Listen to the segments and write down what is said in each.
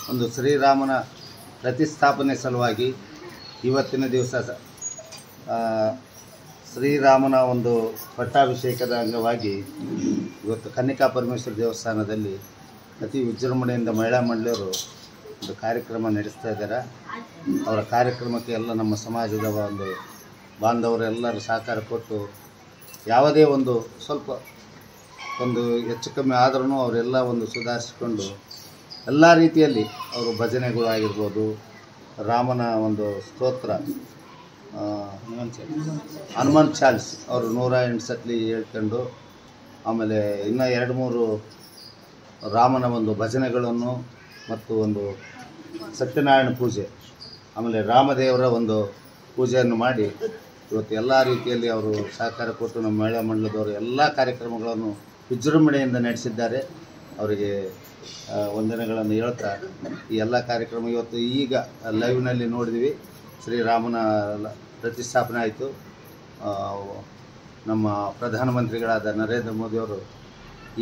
ಒಂದು ಶ್ರೀರಾಮನ ಪ್ರತಿಷ್ಠಾಪನೆ ಸಲುವಾಗಿ ಇವತ್ತಿನ ದಿವಸ ಶ್ರೀರಾಮನ ಒಂದು ಪಟ್ಟಾಭಿಷೇಕದ ಅಂಗವಾಗಿ ಇವತ್ತು ಕನ್ನಿಕಾ ಪರಮೇಶ್ವರ ದೇವಸ್ಥಾನದಲ್ಲಿ ಅತಿ ವಿಜೃಂಭಣೆಯಿಂದ ಮಹಿಳಾ ಮಂಡಳಿಯವರು ಒಂದು ಕಾರ್ಯಕ್ರಮ ನಡೆಸ್ತಾ ಇದ್ದಾರೆ. ಅವರ ಕಾರ್ಯಕ್ರಮಕ್ಕೆ ಎಲ್ಲ ನಮ್ಮ ಸಮಾಜದ ಒಂದು ಬಾಂಧವರೆಲ್ಲರೂ ಸಹಕಾರ ಕೊಟ್ಟು ಯಾವುದೇ ಒಂದು ಸ್ವಲ್ಪ ಒಂದು ಹೆಚ್ಚು ಕಮ್ಮಿ ಆದ್ರೂ ಅವರೆಲ್ಲ ಒಂದು ಸುಧಾರಿಸಿಕೊಂಡು ಎಲ್ಲ ರೀತಿಯಲ್ಲಿ ಅವರು ಭಜನೆಗಳು ಆಗಿರ್ಬೋದು, ರಾಮನ ಒಂದು ಸ್ತೋತ್ರ ಹನುಮಾನ್ ಚಾಲಿಸ್ ಅವರು 108 ಸತ್ಲಿ ಹೇಳ್ಕೊಂಡು, ಆಮೇಲೆ ಇನ್ನೂ 2-3 ರಾಮನ ಒಂದು ಭಜನೆಗಳನ್ನು ಮತ್ತು ಒಂದು ಸತ್ಯನಾರಾಯಣ ಪೂಜೆ, ಆಮೇಲೆ ರಾಮದೇವರ ಒಂದು ಪೂಜೆಯನ್ನು ಮಾಡಿ ಇವತ್ತು ಎಲ್ಲ ರೀತಿಯಲ್ಲಿ ಅವರು ಸಹಕಾರ ಕೊಟ್ಟು ನಮ್ಮ ಮಹಿಳಾ ಮಂಡಲದವರು ಎಲ್ಲ ಕಾರ್ಯಕ್ರಮಗಳನ್ನು ವಿಜೃಂಭಣೆಯಿಂದ ನಡೆಸಿದ್ದಾರೆ. ಅವರಿಗೆ ವಂದನೆಗಳನ್ನು ಹೇಳ್ತಾ ಈ ಎಲ್ಲ ಕಾರ್ಯಕ್ರಮ ಇವತ್ತು ಈಗ ಲೈವ್ನಲ್ಲಿ ನೋಡಿದ್ವಿ. ಶ್ರೀರಾಮನ ಪ್ರತಿಷ್ಠಾಪನೆ ಆಯಿತು. ನಮ್ಮ ಪ್ರಧಾನಮಂತ್ರಿಗಳಾದ ನರೇಂದ್ರ ಮೋದಿಯವರು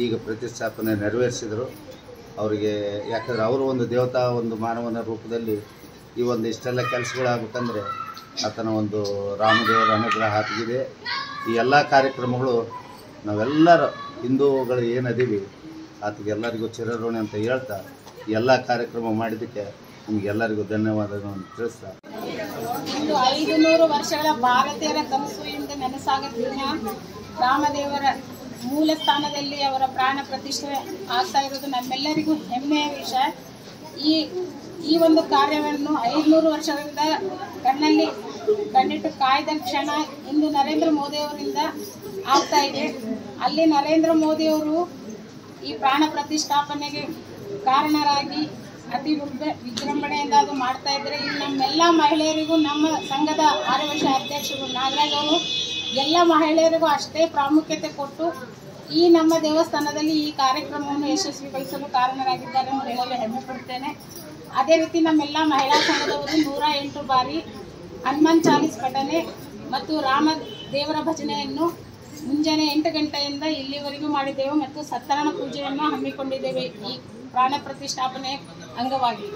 ಈಗ ಪ್ರತಿಷ್ಠಾಪನೆ ನೆರವೇರಿಸಿದರು. ಅವರಿಗೆ ಯಾಕಂದರೆ ಅವರು ಒಂದು ದೇವತಾ ಒಂದು ಮಾನವನ ರೂಪದಲ್ಲಿ ಈ ಒಂದು ಇಷ್ಟೆಲ್ಲ ಕೆಲಸಗಳಾಗಬೇಕಂದ್ರೆ ಆತನ ಒಂದು ರಾಮದೇವರ ಅನುಗ್ರಹ ಆಗಿದೆ. ಈ ಎಲ್ಲ ಕಾರ್ಯಕ್ರಮಗಳು ನಾವೆಲ್ಲರ ಹಿಂದೂಗಳು ಏನದೀವಿ ಆತಗೆಲ್ಲರಿಗೂ ಚಿರಋಣಿ ಅಂತ ಹೇಳ್ತಾ ಎಲ್ಲ ಕಾರ್ಯಕ್ರಮ ಮಾಡಿದ್ದಕ್ಕೆ ನಿಮಗೆಲ್ಲರಿಗೂ ಧನ್ಯವಾದಗಳನ್ನು ತಿಳಿಸ್ತಾ, ಒಂದು 500 ವರ್ಷಗಳ ಭಾರತೀಯರ ಕನಸು ಎಂದು ನನಸಾಗುತ್ತಿನ ರಾಮದೇವರ ಮೂಲ ಸ್ಥಾನದಲ್ಲಿ ಅವರ ಪ್ರಾಣ ಪ್ರತಿಷ್ಠೆ ಆಗ್ತಾ ಇರೋದು ನಮ್ಮೆಲ್ಲರಿಗೂ ಹೆಮ್ಮೆಯ ವಿಷಯ. ಈ ಒಂದು ಕಾರ್ಯವನ್ನು 500 ವರ್ಷಗಳಿಂದ ಕಣ್ಣಿಟ್ಟು ಕಾಯ್ದ ಕ್ಷಣ ಇಂದು ನರೇಂದ್ರ ಮೋದಿಯವರಿಂದ ಆಗ್ತಾ ಇದೆ. ಅಲ್ಲಿ ನರೇಂದ್ರ ಮೋದಿಯವರು ಈ ಪ್ರಾಣ ಪ್ರತಿಷ್ಠಾಪನೆಗೆ ಕಾರಣರಾಗಿ ಅತಿ ವಿಜೃಂಭಣೆಯಿಂದ ಅದು ಮಾಡ್ತಾ ಇದ್ದಾರೆ. ಇಲ್ಲಿ ನಮ್ಮೆಲ್ಲ ಮಹಿಳೆಯರಿಗೂ ನಮ್ಮ ಸಂಘದ 6 ವರ್ಷ ಅಧ್ಯಕ್ಷರು ನಾಗರಾಜ್ ಅವರು ಎಲ್ಲ ಮಹಿಳೆಯರಿಗೂ ಅಷ್ಟೇ ಪ್ರಾಮುಖ್ಯತೆ ಕೊಟ್ಟು ಈ ನಮ್ಮ ದೇವಸ್ಥಾನದಲ್ಲಿ ಈ ಕಾರ್ಯಕ್ರಮವನ್ನು ಯಶಸ್ವಿಗೊಳಿಸಲು ಕಾರಣರಾಗಿದ್ದಾರೆ ಎಂದು ಹೇಳಲು ಹೆಮ್ಮೆ ಪಡುತ್ತೇನೆ. ಅದೇ ರೀತಿ ನಮ್ಮೆಲ್ಲ ಮಹಿಳಾ ಸಂಘದವರು 108 ಬಾರಿ ಹನುಮಾನ್ ಚಾಲೀಸ್ ಪಠನೆ ಮತ್ತು ರಾಮ ದೇವರ ಭಜನೆಯನ್ನು ಮುಂಜಾನೆ 8 ಗಂಟೆಯಿಂದ ಇಲ್ಲಿವರೆಗೂ ಮಾಡಿದ್ದೇವೆ ಮತ್ತು ಸತ್ಯನಾರಾಯಣ ಪೂಜೆಯನ್ನು ಹಮ್ಮಿಕೊಂಡಿದ್ದೇವೆ ಈ ಪ್ರಾಣ ಪ್ರತಿಷ್ಠಾಪನೆ ಅಂಗವಾಗಿ.